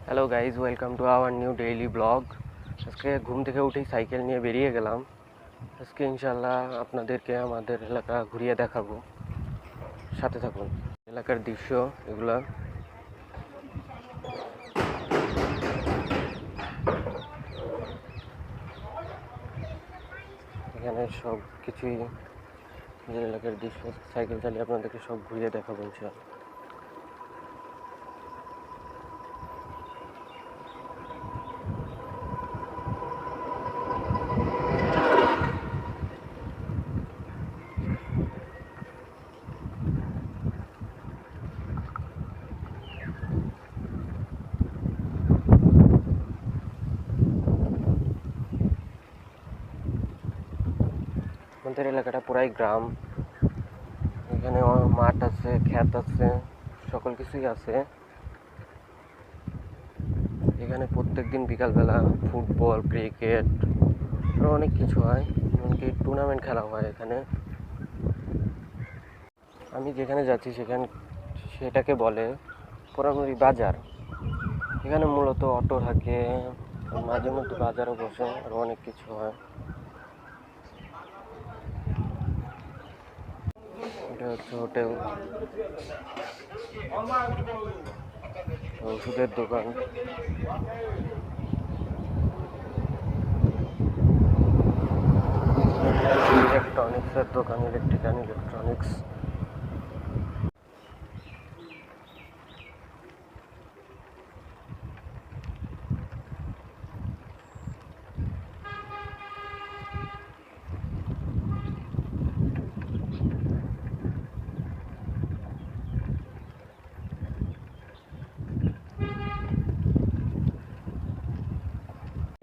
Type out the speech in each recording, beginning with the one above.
Hello guys, welcome to our new daily blog. আজকে ঘুম থেকে উঠেই সাইকেল নিয়ে বেরিয়ে গেলাম। আজকে ইনশাল্লাহ আপনাদেরকে আমাদের এলাকা ঘুরিয়ে দেখাবো, সাথে থাকুন। এলাকার দৃশ্য এগুলা। এখানে সব কিছুই যে এলাকার দৃশ্য, সাইকেল চালিয়ে আপনাদেরকে সব ঘুরিয়ে দেখাবো ইনশাল্লাহ। আমাদের এলাকাটা পুরাই গ্রাম। এখানে মাঠ আছে, ক্ষেত আছে, সকল কিছুই আছে। এখানে প্রত্যেক দিন বিকালবেলা ফুটবল, ক্রিকেট আরও অনেক কিছু হয়, এমনকি টুর্নামেন্ট খেলা হয় এখানে। আমি যেখানে যাচ্ছি সেটাকে বলে পোড়ামুড়ি বাজার। এখানে মূলত অটো থাকে, মাঝে মধ্যে বাজারও বসে, আরও অনেক কিছু হয়। এটা হচ্ছে হোটেল, ওষুধের দোকান। ইলেকট্রনিক্সের দোকান, ইলেকট্রনিক্স।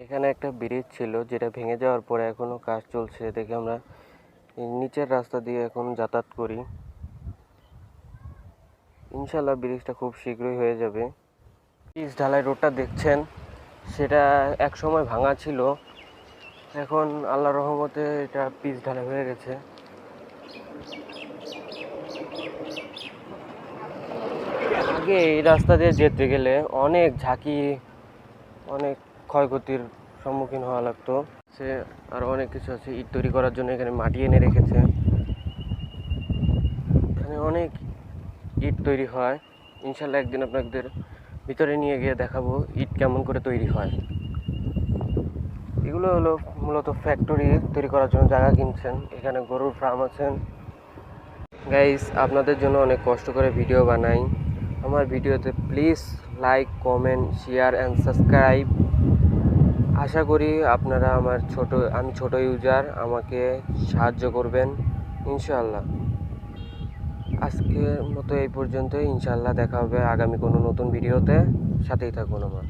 এখানে একটা ব্রিজ ছিল, যেটা ভেঙে যাওয়ার পরে এখনো কাজ চলছে দেখে আমরা নিচের রাস্তা দিয়ে এখন যাতায়াত করি। ইনশাল্লাহ ব্রিজটা খুব শীঘ্রই হয়ে যাবে। পিচ ঢালাই রোডটা দেখছেন, সেটা এক সময় ভাঙা ছিল, এখন আল্লাহর রহমতে এটা পিচ ঢালাই হয়ে গেছে। আগে এই রাস্তা দিয়ে যেতে গেলে অনেক ঝাঁকি, অনেক ক্ষয়ক্ষতির সম্মুখীন হওয়া লাগতো। সে আরও অনেক কিছু আছে, ইট তৈরি করার জন্য এখানে মাটি এনে রেখেছে। এখানে অনেক ইট তৈরি হয়। ইনশাল্লাহ একদিন আপনাদের ভিতরে নিয়ে গিয়ে দেখাবো ইট কেমন করে তৈরি হয়। এগুলো হলো মূলত ফ্যাক্টরি তৈরি করার জন্য জায়গা কিনছেন। এখানে গরুর ফার্ম আছেন। গাইস, আপনাদের জন্য অনেক কষ্ট করে ভিডিও বানাই। আমার ভিডিওতে please like, comment, share and subscribe. আশা করি আপনারা আমি ছোট ইউজার, আমাকে সাহায্য করবেন ইনশাআল্লাহ। আজকের মতো এই পর্যন্তই। ইনশাআল্লাহ দেখা হবে আগামী কোনো নতুন ভিডিওতে। সাথেই থাকুন আমার।